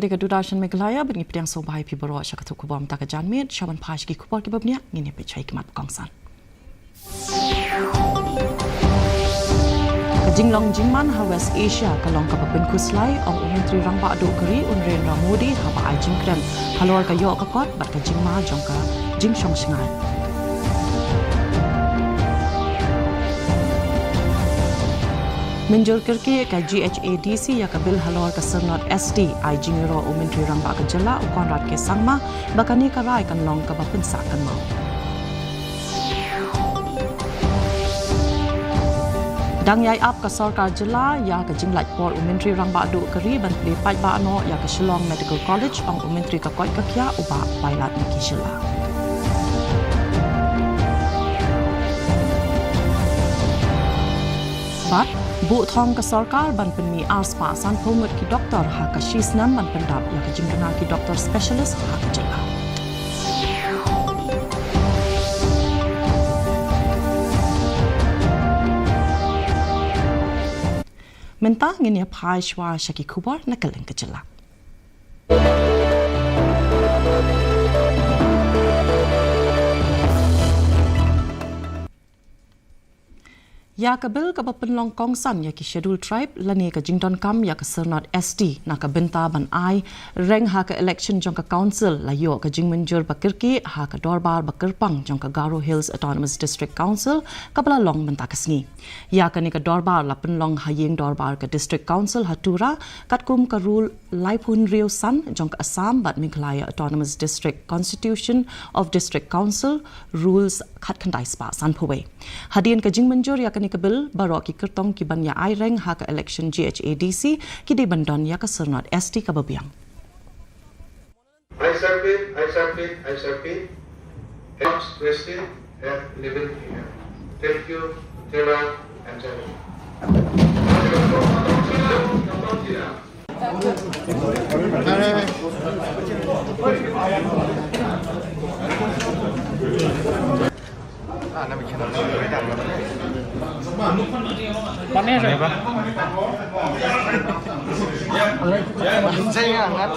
ke Dudashan Meghalaya bagi pedang sobai pi baro syakatu kubam tak janmit syaban pash ki kubor ki babnia ngini pe chai kimat kongsan. Jinglong Jingman ha West Asia kalong ka papen kuslai ong Menteri Rangba Adu Keri Unren Ramodi ha ba jingkran halor ka yo ka kot bat ka jingma jong ka jingshong singai. Menjur kerki ka GHADC ya ka bil halor ka sernot SD ai jingiro o Menteri Rangba ka jala o konrad ke sangma bakani ka rai kan long ka papen sa kan mau. Dang yai ap ka sarkar jela ya ka jinglat por Menteri Rangba Adu Keri ban play pai ba no ya ka Shillong Medical College ong Menteri ka koi ka kya uba bailat ni kisila. Bat bu thong ka sarkar ban penmi ars pa san phomut ki doktor ha ka shisnam ban pendap ya ka jingdana ki doktor specialist ha ka jela. Mentah ngini pai shwa shaki kubar nakaleng kejela. Ya kabil ka penlong kongsan ya ki schedule tribe lani ka jingdon kam ya ka sernot SD na ka benta ban ai reng ha ka election jong ka council la yo ka jingmenjur bakirki ha ka dorbar bakirpang jong ka Garo Hills Autonomous District Council kapala long benta kasni ya ka ni ka dorbar la penlong hayeng dorbar ka district council hatura katkum ka rule laipun rio san jong ka Assam bat Meghalaya Autonomous District Constitution of District Council rules khat khandai spa san phuwe hadien ka jingmenjur ya ka kabil baro ki kertong ki ban ya ai reng ha ka election GHADC ki di bandon ya ka sernot SD ka babiang. I submit. Next question and living here. Thank you, Tehran and Jal. Mana saya pak? Saya angkat.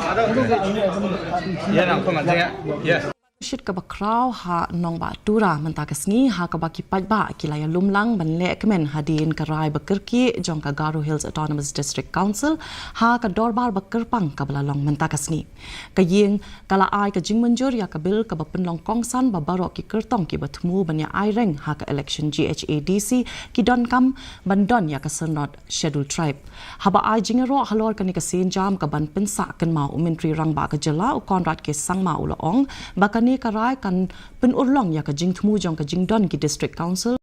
Ya, nampak macamnya. Ya. Shit ka bakraw ha nong ba tura mentakasngi ha ka baki pajba kilaya lumlang banle kemen hadin karai bakirki jong ka Garo Hills Autonomous District Council ha ka dorbar bakirpang ka balalong mentakasngi kaying kala ai ka jingmenjur ya ka bil ka bapenlong kongsan babaro ki kertong ki batmu banya ai reng ha ka election GHADC ki don kam bandon ya ka sernot schedule tribe ha ba ai jingero halor ka ni ka senjam ka ban pensa kan mau Menteri Rangba ka jala u konrad ke sangma ulaong bakani karai kan penurlong ya ka jing thmu jong ka jing don ki district council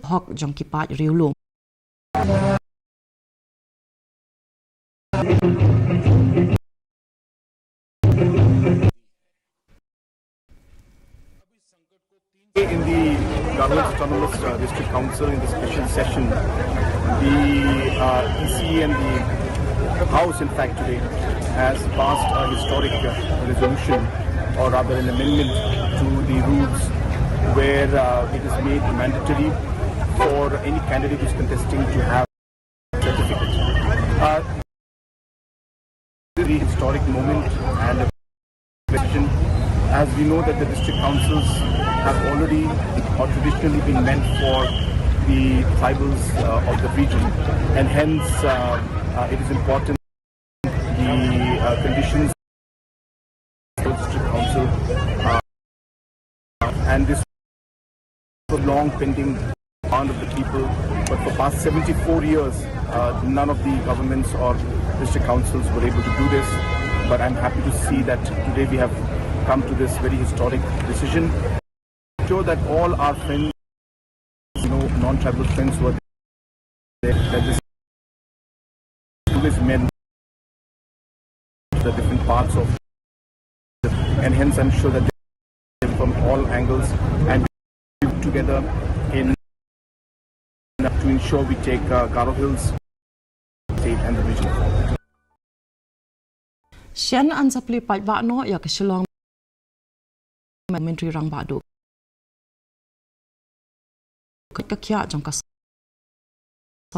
hok jong ki pa riulum in the Government Autonomous District Council in the special session, the EC and the House, in fact, today has passed a historic resolution, or rather an amendment to the rules, where it is made mandatory for any candidate who is contesting to have a certificate. This is a historic moment and a decision, as we know that the district councils have already or traditionally been meant for the tribals of the region, and hence it is important the conditions of the district council and this was long pending demand of the people, but for past 74 years none of the governments or district councils were able to do this, but I'm happy to see that today we have come to this very historic decision. Show that all our friends, non-tribal friends were there, that this is meant the different parts of, and hence I'm sure that they from all angles and together in to ensure we take Garo Hills state and the region forward. Sian an sapli pajba no ya ka Shillong Menteri Rangba Adu ka kya jong ka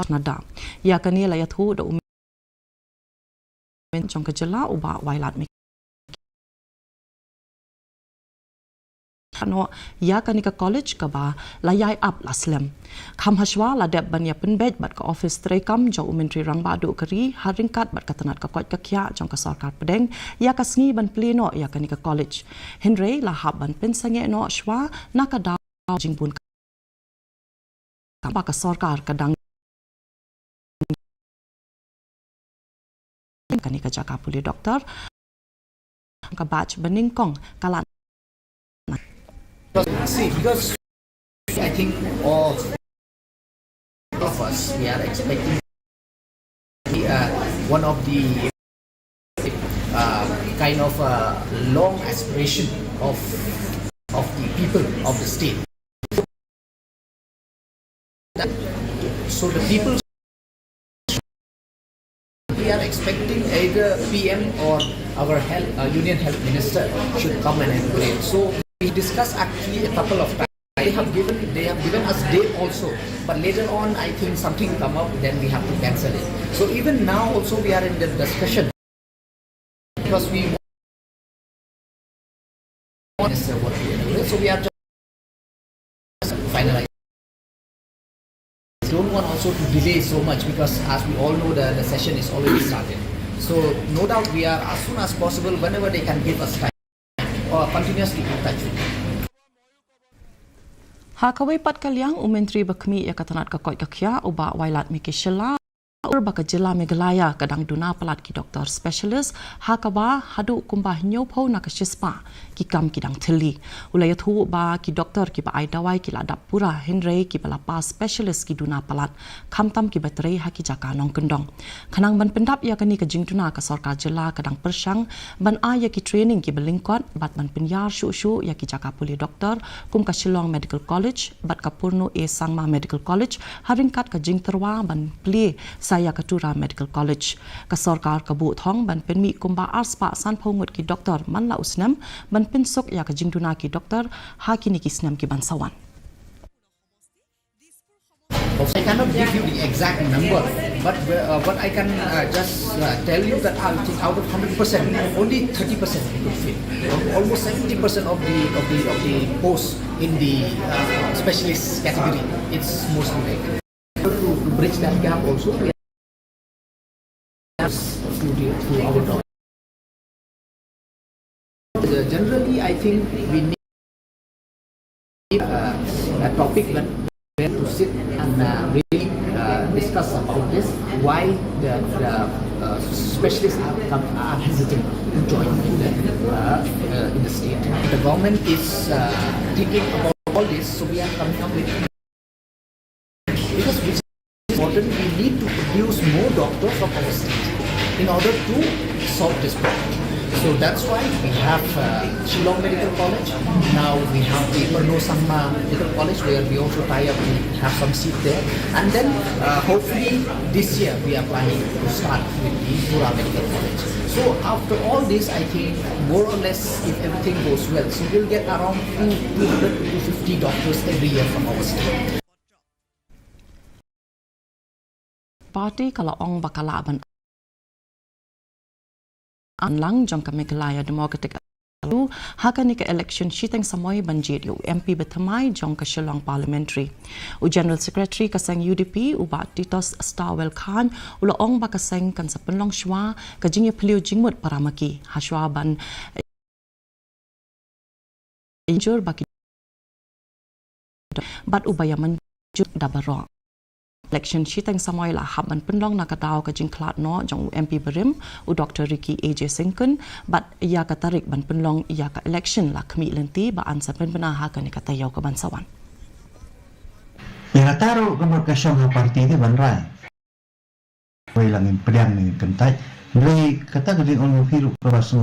nada ya ka ni la ya thu do jong ka jela uba wailat mi ano ya kanika college ka ba layai up laslem kham hashwa la deb ban ya penbej bat ka office trekam jo menteri rang badu kari haringkat bat katanat ka kot ka kya jong ka sarkar pedeng ya ka sngi ban pleno ya kanika college henry la hab ban pensange no shwa nakada jingbun ka ba ka sarkar kadang kanika jaka puli doktor ka batch baningkong kalan See, because I think all of us, we are expecting one of the kind of long aspiration of the people of the state. So the people, we are expecting either PM or our Union Health Minister should come and inaugurate. So we discussed actually a couple of times. They have given us date also, but later on I think something come up, then we have to cancel it. So even now also we are in the discussion because we want what we inaugurate. So we are just finalizing. Don't want also to delay so much because as we all know the session is already started. So no doubt we are as soon as possible whenever they can give us time. Continuously in touch with them. Hakawai pat kalyang umentri bakmi ya katanat ka koi kakya uba wailat mikishela urba ka jila Meghalaya kadang duna palat ki doktor specialist hakawa hadu kumbah nyopho na ka shispa ki kam kidang thili ulayat hu ba ki doktor ki ba ai dawai ki ladap pura henry ki bala pa specialist ki duna palat khamtam ki batrei ha ki jaka nong kendong khanang ban pendap ya kani ka jingtuna ka sarkar jila kadang persang ban aya ki training ki belingkot bat ban penyar shu ya ki jaka puli doktor kum ka Shillong Medical College bat ka Purno e Sangma Medical College haringkat ka jingterwa ban pli saya katura Medical College ka sarkar ka bu thong ban penmi kumba arspa san phongot ki doktor man la usnam ban pinsok ya ka jingtuna ki doktor hakini ki snam ki bansawan. I cannot give you the exact number, but what I can just tell you that I think out of 100%, only 30% we could fill. Almost 70% of the posts in the specialist category, it's mostly vacant. To bridge that gap also, we have to our doctors. Generally, I think we need a topic where to sit and really discuss about this, why the specialists are hesitant to join in the state. The government is thinking about all this, so we are coming up with, because which is important, we need to produce more doctors from our state in order to solve this problem. So that's why we have Shillong Medical College. Now we have the Purno Sangma Medical College where we also tie up, we have some seat there. And then hopefully this year we are planning to start with the Pura Medical College. So after all this, I think more or less if everything goes well, so we'll get around 200 to 250 doctors every year from our state. Parti kalau ong bakala ban anlang jong ka Meghalaya Democratic lu hakani ka election shiteng samoy banjir yu MP bethamai jong ka Shillong Parliamentary u General Secretary ka sang UDP u ba Titos Starwell Khan u ong ba ka sang kan sa penlong shwa ka jingye phliu jingmut paramaki hashwa ban injur baki bat ubaya manjur dabaro election shiteng samoy la haban penlong nakataw ka jingklat no jong MP berim u Dr. Ricky AJ Singkun but ya ka tarik ban penlong ya ka election la khmi lenti ba an sa pen ha ka ni ka tayaw ka bansawan ya taro kamor ka syong ha parti de ban rai way lang in priang ni kentai lei kata gadi on hiru prasu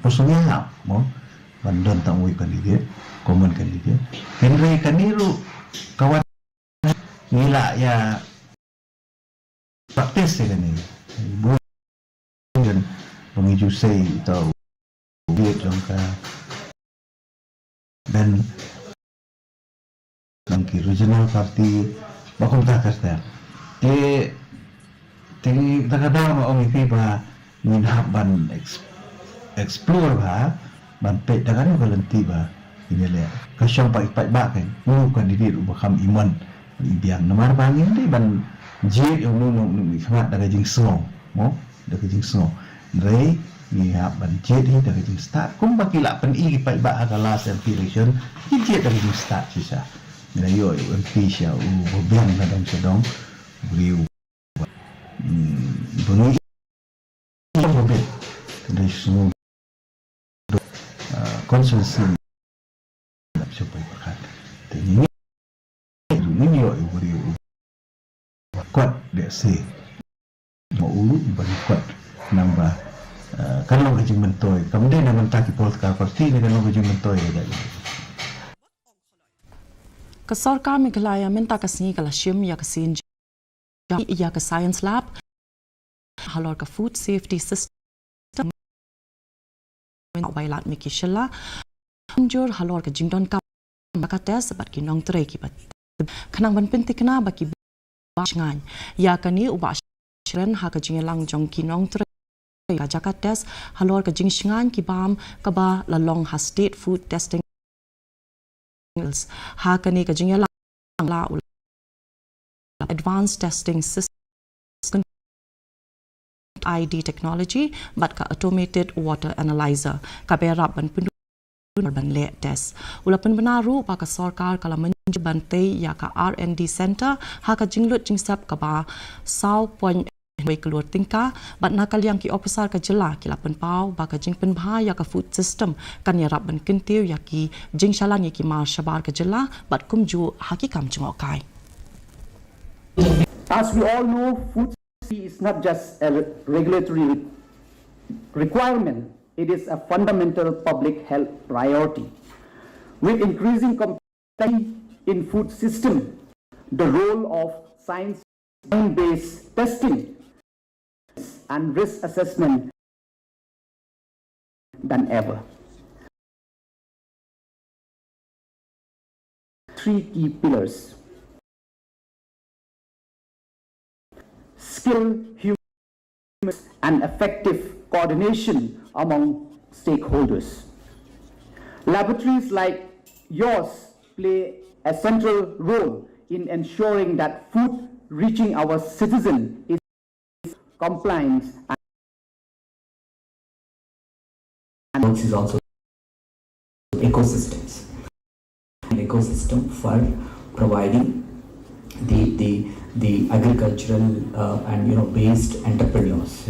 posunya mo ban don tang wi kan dia komen kan dia henry kaniru kawan nila ya praktis ya ni bukan mengiju say atau dia jangka dan bangki regional party bakal tak kasta te kadang orang itu ba minhap ban explore ban pe dengan volunteer ini le kasyang pai ba kan kan diri ubaham iman biang namar bangin deh ban jit yang nu khamat daga jing song mo daga jing song rei ni hab ban jit hi daga jing start kum bakila pen i pai ba agala celebration jit daga jing start sisa mira yo fisha biang nadong sedong beriu bunyi mobil dari semua konsumsi supaya berkat ini yo beriu kuat dia say mau bagi kuat nambah kalau kerja mentoy kemudian nak mentaki polka parti ni kalau kerja mentoy ada Kesorka Meghalaya minta kasih kalashim ya kasin ya ke science lab halor ke food safety system wailat mikishla anjur halor ke jingdon ka makates bat kinong tre ki bat kanang ban pentikna baki ngan ya kani uba shren ha ka jingelang jong kinong tre ka jakates halor ka jingsngan ki bam ka ba la long ha state food testing ha kani ka jingelang la advanced testing system ID technology but ka automated water analyzer ka berap ban ban le test ulapan benaru pa ka sarkar kala menjebante ya ka R&D center ha ka jinglut jingsap ka ba saw point wei keluar tingka bat nakal yang ki officer ka jela ki lapan pau ba ka jingpen bha ya ka food system kan ya rap ban kentiu ya ki jingshalan ya ki mar shabar ka jela bat kumju haki kam chengokai. As we all know, food safety is not just a regulatory requirement, it is a fundamental public health priority. With increasing complexity in food system, the role of science-based testing and risk assessment than ever. Three key pillars: skill, human, and effective coordination among stakeholders. Laboratories like yours play a central role in ensuring that food reaching our citizens is compliant and is also ecosystems. An ecosystem for providing the agricultural and based entrepreneurs,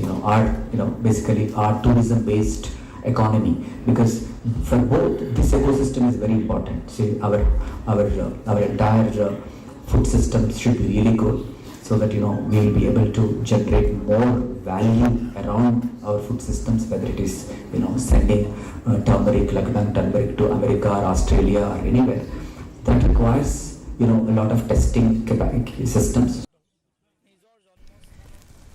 basically our tourism based economy, because for both this ecosystem is very important. See, our entire food system should be really good, so that we'll be able to generate more value around our food systems, whether it is sending turmeric to America or Australia or anywhere. That requires a lot of testing systems.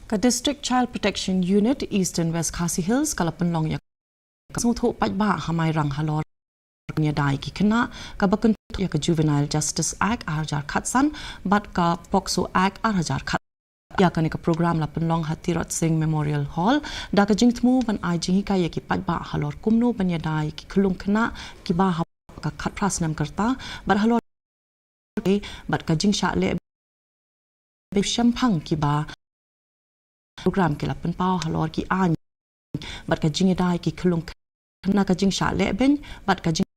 Ka District Child Protection Unit Eastern West KHASI Hills kalapan long ya kasutho pajba hamai rang halor nya dai ki kena ka bakun ya ka Juvenile Justice Act 2000 bat ka POCSO Act 2000 ya ka ni ka program lapan long Hatirot Singh Memorial Hall da ka jingtmu ban ai jingi ka ya ki pajba halor kumno ban ya dai ki khulung kena ki ba ha ka khat prasnam karta bat halor bat ka jingsha le be shampang ki ba program ke lapan pau halor ki an bat ka jing dai ki khulung na ka jing sha le ben bat ka jing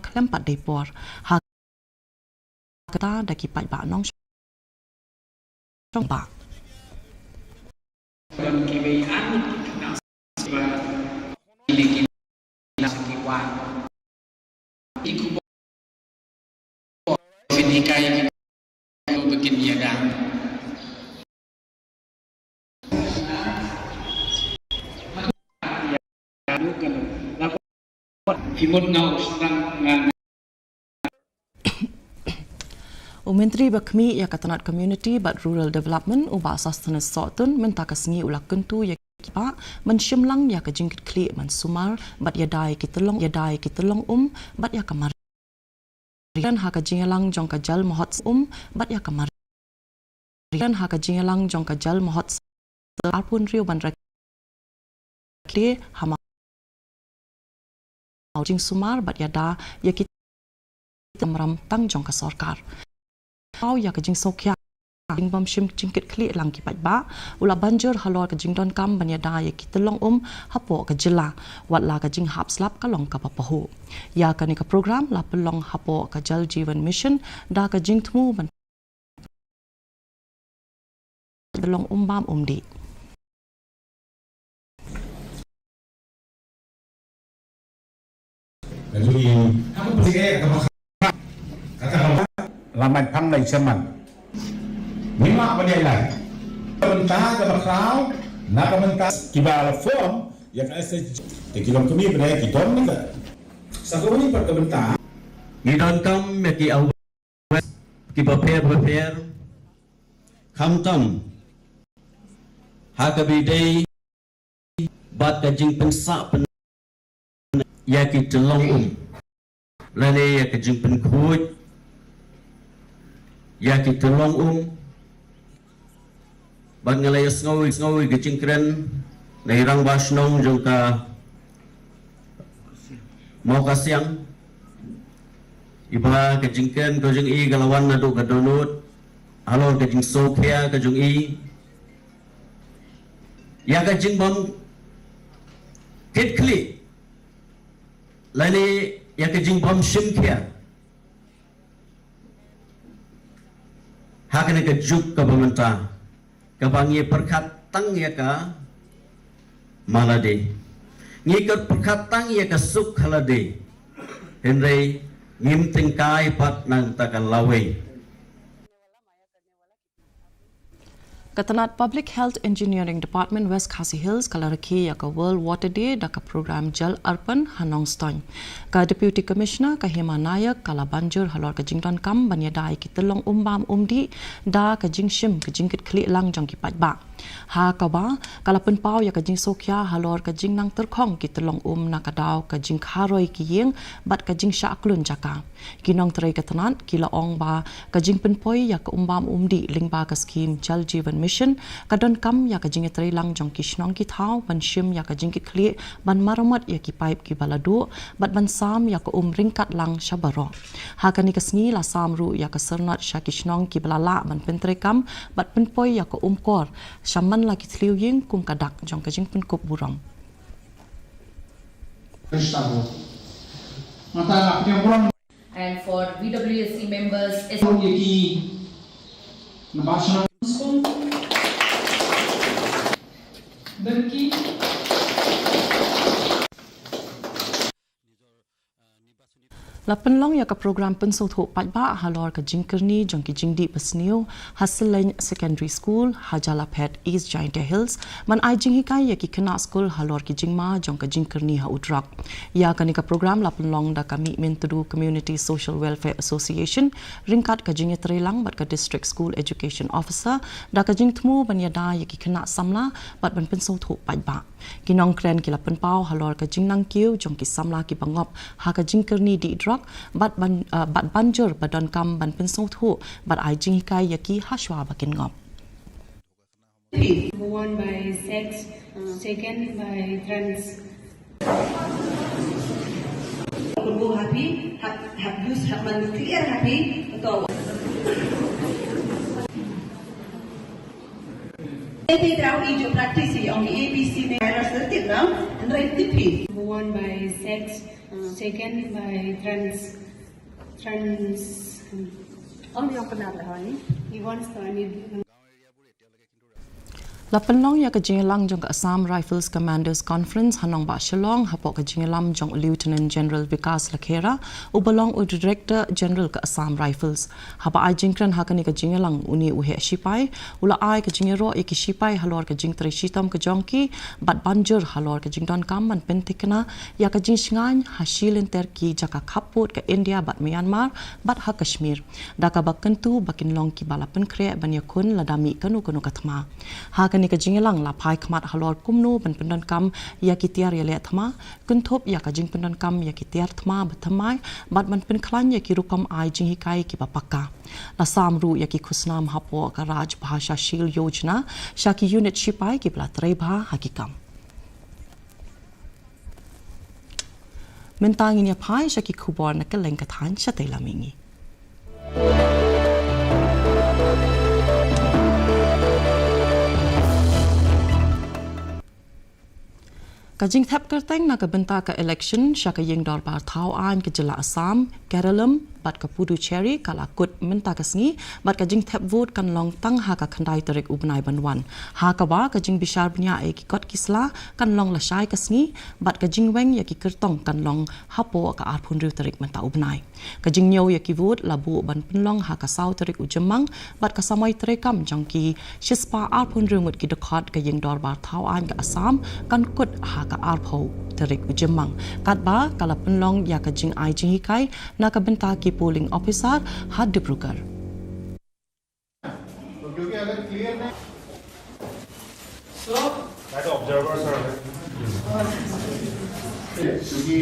klem pat dei por ha kata da ki pat ba nong trong ba ki be an na ba ile ki na ki wa iku ni kai ki bikin ya dan Menteri Bakmi ya katanat community but rural development uba sustenance sotun minta kasngi ulak kentu ya kipa mensyemlang ya kejingkit kli mansumar bat ya dai kitolong bat ya kamar dan ha kajingelang jong ka Jal Mahotsav bat ya kamar dan ha kajingelang jong ka Jal Mahotsav apun riu ban clear hama jing sumar bat yada ya kita meram tang jong ka sarkar au ya ka jing sokya jing bam shim jingkit clear lang ki ba ula banjur halor ka jing don kam ban yada ya kita long hapo ka jila wat la ka jing hap slap ka long ka papahu ya ka ni ka program la pelong hapo ka jal jivan mission da ka jing thmu ban belong bam di Lamai pang lai seman. Mima apa dia lai? Mentah ke bakau, nak mentah kibal form, ya kan saya tekilom kami beraya kita ni tak. Sakau ni per mentah. Ni don kam ya ki au ki prepare kham tam ha ka bi dei bat ka jing pensa pen ya ki telong lale ya ka jing pen khuj ya ki telong ban ngalai ngoi ke cingkren nei rang basnong jong ka mau kasiang iba ke cingkren ko jong i galawan nadu ka donut alor ke jing sokhia ka jong i ya ka jing bam kitkli lale ya ka jing bam shimkhia hakane ke juk ka pemerintah kabangi perkat tang ya ka malade ngikut perkat tang ya ka suk halade henry ngim tingkai pat nang takan lawe Katanat Public Health Engineering Department West KHASI Hills kalaraki ya ka World Water Day da ka program Jal Arpan Hanong Stoin. Ka Deputy Commissioner ka Hema Nayak kala banjur halor ka jingdan kam banyadai ki telong bam di da ka jingshim ka jingkit kli lang jang ki ba. Ha ka ba kala penpau ya ka jing sokya halor ka jing nang terkhong ki telong na ka daw ka jing kharoi ki yeng bat ka jing syaklun jaka. Kinong terai katanat kila ong ba ka jing penpoi ya ka bam di ling ba ka skim Jal Jivan Mission kadon kam ya ka jing terai lang jong ki shnong ki thau ban shim ya ka jing ki kli ban maramat ya ki pipe ki baladu bat ban sam ya ka ringkat lang shabaro. Ha ka ni ka sngi la sam ru ya ka sernat sha ki shnong ki balala ban penterai kam bat penpoi ya ka kor shaman la ki thliu yeng kum kadak jong ka jing penkup burong. And for VWSC members, La penlong ya ka program pensotho patba halor ka jingkerni jong ki jingdi pesniu Hasileng Secondary School Hajalapet East Giant Hills man ai jinghikai ya ki kena school halor ki jingma jong ka jingkerni ha utrak ya ka ni ka program la penlong da kami mentudu Community Social Welfare Association ringkat ka jingye trelang bat ka District School Education Officer da ka jingtmu ban ya da ya ki kena samla bat ban pensotho patba kinong kren ki la penpau halor ka jingnang kiu jong ki samla ki bangop ha ka jingkerni di drak bat banjur badon kam ban pensong thu bat ai jing kai yaki hashwa bakin ngop. Won by sex, second by trans. Go happy, have use have clear happy atau Iti traw ijo praktisi ang ABC ni virus tertib now and right tipi. Won by sex, second by trans. Ang yang benar lah ni. He wants to need. La penlong ya ka jingelang jong ka Assam Rifles Commanders Conference hanong ba shalong hapok ka jingelam jong Lieutenant General Vikas Lakhera ubalong u Director General ka Assam Rifles haba ai jingkran ha ka ni ka jingelang uni uhe shipai ula ai ka jingero e ki shipai halor ka jing tre shitam ka jongki bat banjur halor ka jingdon kam man pentikna ya ka jing shingan hasilin ter ki jaka khaput ka India bat Myanmar bat ha Kashmir da ka bakentu bakin long ki balapen kre ban yakun ladami kanu katma ha ni ka jingelang la pai khmat halor kumnu ban pendon kam ya kitiar ya le thma kunthop ya ka jing pendon kam ya kitiar thma bathamai bat ban pen khlan ya ki rukam ai jing hikai ki papaka la samru ya ki khusnam hapo ka raj bhasha shil yojana shaki unit shipai ki bla trai bha hakikam Mentangin ya pai syaki kubor na keleng kathan syatay lamingi. Kajing thap kerteng na kabenta ka election syaka yeng dor bar thau an ke jela Assam, Kerala, bat ka Puducherry kalakut menta kasngi bat kajing thap vote kan long tang ha ka khandai tarik ubnai banwan. Ha ka ba kajing bishar bnya e ki kot kisla kan long la shai kasngi bat kajing weng ya ki kertong kan long hapo ka arphun riu tarik menta ubnai. Kajing nyau ya ki vote labu ban penlong ha ka sau tarik ujemang bat ka samai tarekam jangki shispa arphun riu mut ki dekat ka yeng dor bar thau an ka Assam kan kut ha ka arpho tarik ujemang kat ba kala penlong ya ka jing ai jing hikai na ka benta ki polling officer had dibrugar क्योंकि अगर क्लियर नहीं क्योंकि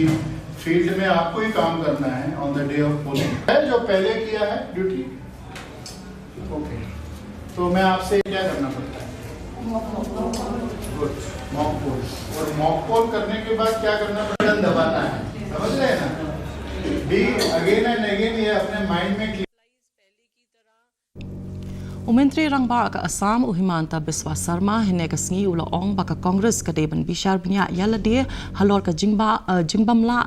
फील्ड में आपको ही काम करना है on the day of polling है जो पहले किया है ड्यूटी ओके तो मैं आपसे क्या करना पड़ता है मॉक पोल और मॉक पोल करने के बाद क्या करना बटन दबाना है समझ रहे हैं ना बी अगेन एंड अगेन ये अपने माइंड में Umentri rangba ka Assam uhimanta Biswa Sarma hene kasngi ula ong baka Congress ka deban bishar bnya yala de halor ka jingbamla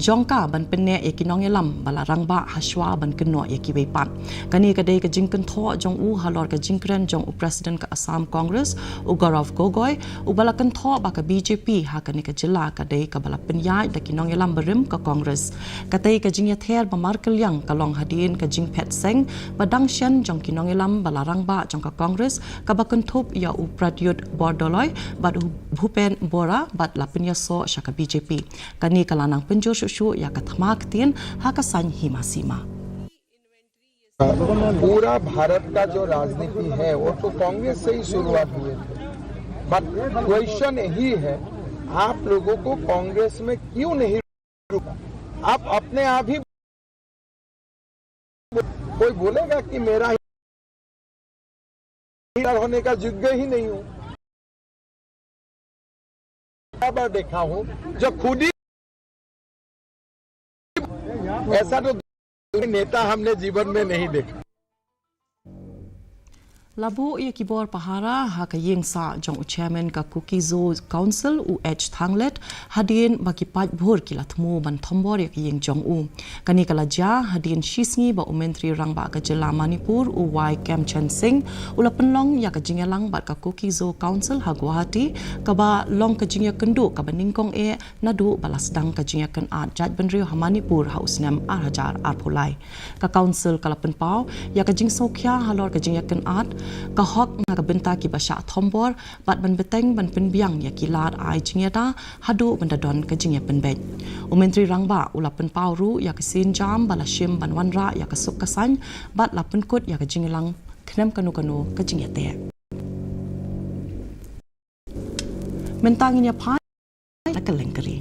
jongka ban penne e kinong elam bala rangba haswa ban kenno e ki bepan kani ka de ka jingkan tho jong u halor ka jingkren jong u president ka Assam Congress u Gaurav Gogoi u bala kan tho baka BJP ha kani ka jila ka de ka bala penya da kinong elam berim ka Congress ka te ka jingya ther ba markel yang ka long hadin ka jing phet seng badang shen jong kinong elam bala rangba jong ka Congress ka bakun thop ya u Pradyut Bordoloi bat Bhupen Bora bat lapnya so shaka BJP kani kalanang penjur shu ya ka thmak tin ha ka san hima sima पूरा भारत का जो राजनीति है वो तो कांग्रेस से ही शुरुआत हुई है बट क्वेश्चन यही है आप लोगों को कांग्रेस में क्यों नहीं रुका आप अपने आप ही कोई बोलेगा कि मेरा होने का योग्य ही नहीं हूं बार देखा हूं जो खुद ही ऐसा तो नेता हमने जीवन में नहीं देखा Labu ia kibor pahara ha ka yengsa jong chairman ka Kukizo Council UH Thanglet hadin bagi pat bhur kila thmu ban thombor ya ki yeng jong u kani kala ja hadin shisngi ba umentri rangba ka jela Manipur u Y Kem Chen Singh ula penlong ya ka jingelang bat ka Kukizo Council ha Guwahati ka ba long ka jingya kendu ka baningkong e nadu balas dang ka jingya kan at jaj benrio ha Manipur ha usnam arhajar arpulai ka council kala penpau ya ka jing sokhya halor ka jingya kan at ka hok nga ka benta ki basha thombor bat ban beteng ban penbiang ya kilat ai jingeta hadu bandadon ka jingya penbet umentri rangba ula penpau ru ya ka sin jam bala shim ban wanra ya ka suk kasan bat la penkut ya ka jingelang khnam kanu ka jingya te mentangin ya pai ka lengkari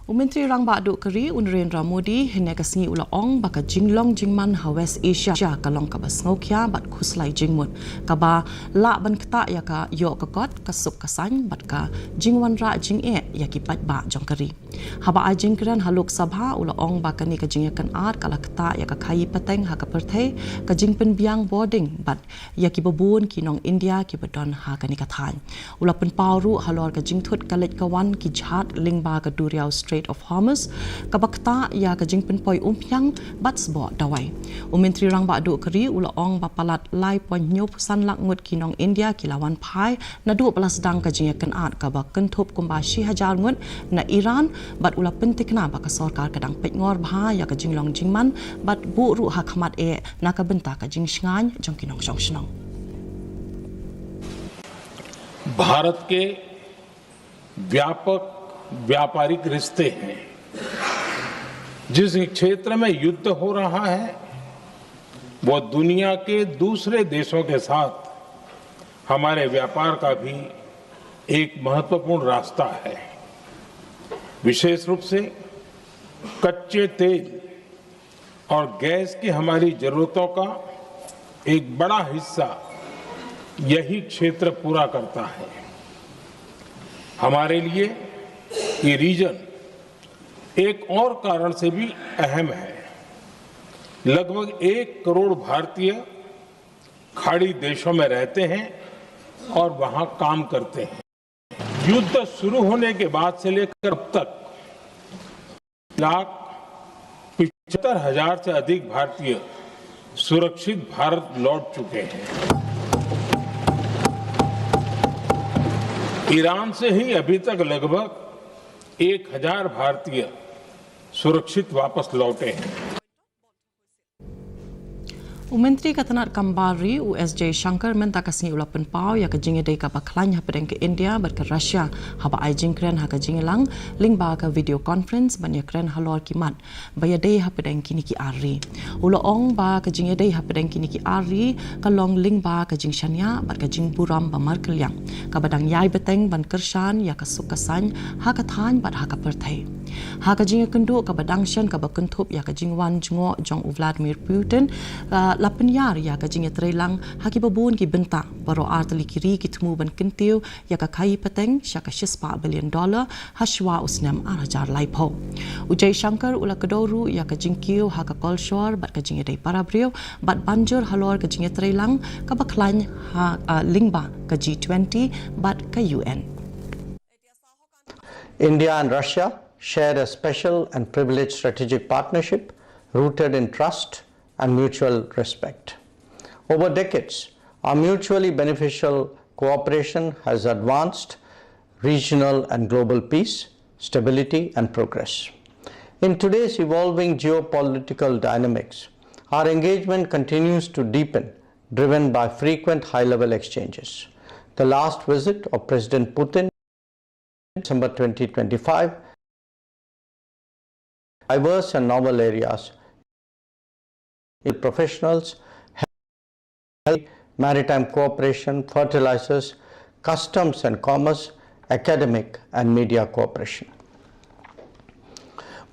Umentri rangba duk keri Narendra Modi hene kasngi ula ong baka jinglong jingman ha West Asia ka long ka basngokya bat khuslai jingmut ka ba la ban kta ya ka yo ka kot ka sup ka san bat ka jingwan ra jing e ya ki pat ba jong keri haba a jingkran haluk sabha ula ong baka ni ka jingya kan art kala kta ya ka khai pateng ha ka perthei ka jingpen biang boarding bat ya ki babun ki nong India ki badon ha ka ni ka than ula pen pawru halor ka jingthut ka let ka wan ki jhat lingba ka duriau of Hormuz kabakta ya ka jingpen poi umpiang batsbo dawai umentri rangba du keri ula ong bapalat lai pon nyop san lakngut kinong India kilawan pai na du balas dang ka jingya kan at ka ba kenthop kumba shi hajar ngut na Iran bat ula pentikna ba ka sarkar kadang petngor bha ya ka jinglong jingman bat bu ru ha khamat e na ka benta ka jing shngan jong kinong jong shnong Bharat के व्यापक व्यापारिक रिश्ते हैं जिस क्षेत्र में युद्ध हो रहा है वो दुनिया के दूसरे देशों के साथ हमारे व्यापार का भी एक महत्वपूर्ण रास्ता है विशेष रूप से कच्चे तेल और गैस की हमारी जरूरतों का एक बड़ा हिस्सा यही क्षेत्र पूरा करता है। हमारे लिए ये रीजन एक और कारण से भी अहम है। लगभग 1 करोड़ भारतीय खाड़ी देशों में रहते हैं और वहां काम करते हैं। युद्ध शुरू होने के बाद से लेकर अब तक 1,75,000 से अधिक भारतीय सुरक्षित भारत लौट चुके हैं। ईरान से ही अभी तक लगभग 1,000 भारतीय सुरक्षित वापस लौटे हैं। Menteri Katanat Kambari US Jaishankar menta kasih ulapan pau ya kejinge dei ka baklan ha pedeng ke India ber ke Russia haba ai jingkren ha kejinge lang ling ba ka video conference banyak kren halor kimat baya dei ha pedeng kini ki ari ulo ong ba kejinge dei ha pedeng kini ki ari ka long ling ba ka jing shania bar ka jing buram ba mar kelyang ka badang yai beteng ban kershan ya ka sukasan ha ka than bat ha ka perthai ha ka jing kendu ka badang shan ka ba kentup ya ka jing wan jungo jong Vladimir Putin lapan yar ya ka jing trailang ha ki babun ki benta baro artli kiri ki tmu ban kentiu ya ka kai pateng sha ka $6 billion ha shwa usnam arajar laipo ujai shankar ula kadoru ya ka jing kiu ha ka kolshor bat ka jing dei parabriu bat banjur halor ka jing trailang ka baklan ha lingba ka G20 bat ka UN. India and Russia share a special and privileged strategic partnership rooted in trust and mutual respect. Over decades, our mutually beneficial cooperation has advanced regional and global peace, stability, and progress. In today's evolving geopolitical dynamics, our engagement continues to deepen, driven by frequent high-level exchanges. The last visit of President Putin in December 2025, diverse and novel areas, professionals, health, maritime cooperation, fertilizers, customs and commerce, academic and media cooperation.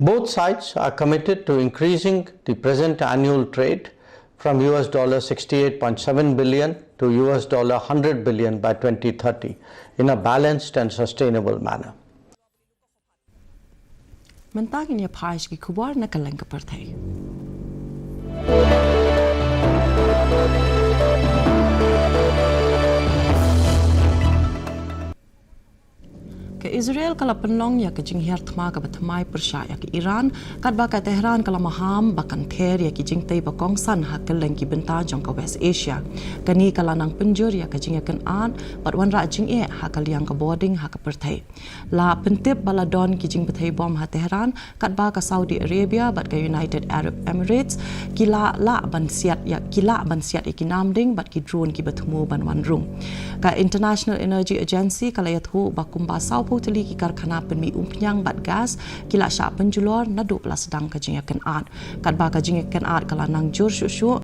Both sides are committed to increasing the present annual trade from $68.7 billion to $100 billion by 2030 in a balanced and sustainable manner. Mentagin ya pais ki kubar na kaleng ka perthai. Ke Israel kala penlong ya ke jing hiar thma ka bathmai persya ya ke Iran kat ba ka Tehran kala maham bakan ther ya ki jing tei ba kong san ha ke leng ki benta jong ka West Asia kani kala nang penjur ya ke jing ya kan an bat wan ra jing e ha ka liang ka boarding ha ka perthai la pentip baladon ki jing bathai bom ha Tehran kat ba ka Saudi Arabia bat ka United Arab Emirates kila la ban siat ya ki namding bat ki drone ki bathmu ban wan rung ka International Energy Agency kala ya thu ba kumba sau tali ki karkhana penmi umpnyang bat gas kila sya penjulor na 12 sedang ka jing kan at kat ba ka jing kan at kala nang jur shu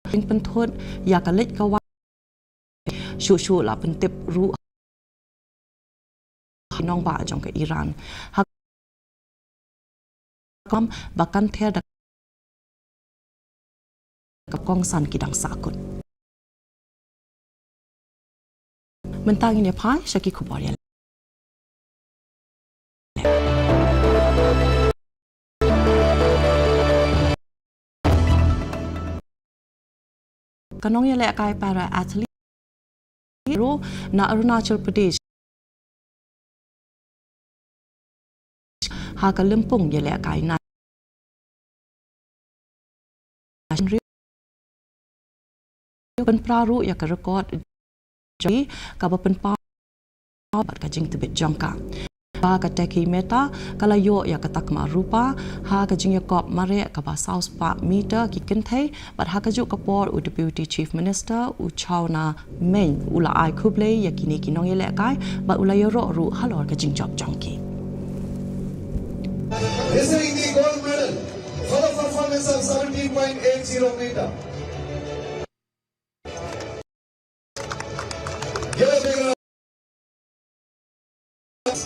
jing penthot ya ka lek ka wa shu la pentip ru nong ba jong ka Iran ha kom bakan ther da ka kong san ki dang sakut mentangin ya phai shaki khubor ya kanong ya lek kai para athlete ro na Arunachal Pradesh ha ka Limpung ya lek kai na pen praru ya ka record ji ka ba pen pa bat ka jing tibet jangka ba ka teki meta kala yo ya ka takma rupa ha ka jing ya kop mare ka ba south park meter ki kenthai bat ha ka ju ka por u deputy chief minister u chawna main ula ai khuble ya kini kinong ye le kai ba ula yo ro ru halor ka jing job jangki receiving the gold medal for the performance of 17.80 meter.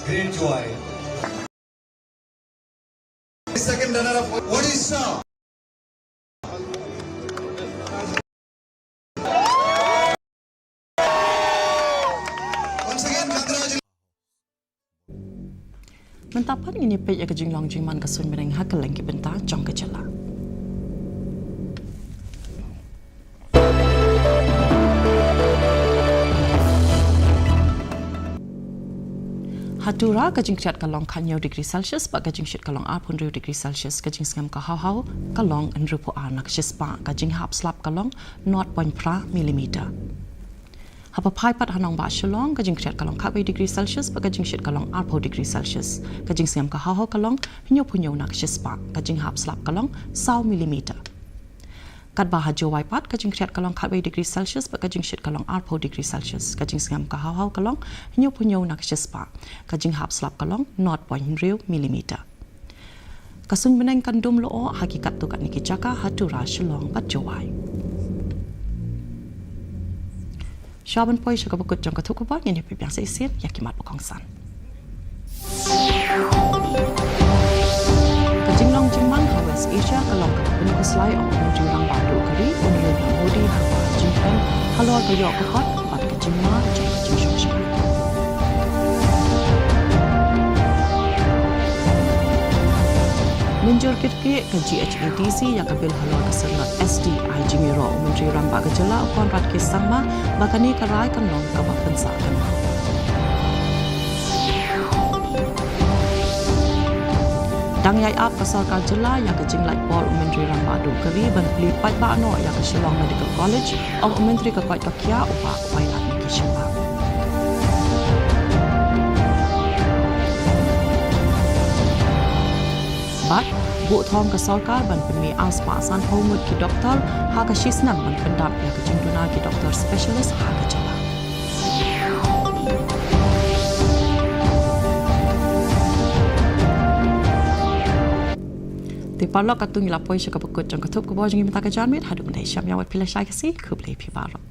Great joy. Second runner-up, Odisha. Mentapan ini pe ya kajing long jing man kasun bereng hakeleng ki benta jong ke jela. Hatura kajing kriat kalong kanyau degree Celsius ba kajing shit kalong 800 degree Celsius kajing skam ka hau kalong enrupo anak shispa kajing hap slap kalong 0.5 mm. Hapa pai pat hanong ba shalong kajing kriat kalong 8 degree Celsius ba kajing shit kalong 8 degree Celsius kajing skam ka hau kalong punyo nak shispa kajing hap slap kalong 100 mm. Kat baha jawai pat kajing kriat kalong 8 degree Celsius ba kajing shit kalong 8 degree Celsius kajing skam ka hau kalong punyo nak shispa kajing hap slap kalong 0.0 mm. Kasun beneng kandum loo hakikat tu kat niki jaka hatura shalong bat jawai. Shaban poi syaka bekut jong katuk kubang yang dipipiang seisin yakimat bukongsan. Kajinglong jingman ha West Asia kalong kapun kuslai ong menjurang batu kari unlun hamodi hawa jingpen halor gayok kekot pat kajingma jong kajing syok. Menjur kirki ke GHADC yang kabil halor kesenat SD ai jingiro menteri ramba gejala upon rat kisangma bakani karai kanong kabak pensakan. Dang yai ap pasal kajela yang kejing light ball menteri ramba adu kari ban pelipat bakno yang ke Shillong Medical College au menteri ke kuat kakia upa upailat ni kishamba. Bat bu thom ke sarkar ban pemi asma san homut ki doktor ha ka shisnam ban pendap ya ke jingduna ki doktor specialist ha ka jala. Ti parlo katung ila poi syaka bekut jang katup ko bojing minta ka janmit hadu mendai syam yawat pilih syai kasi ku play pi baro.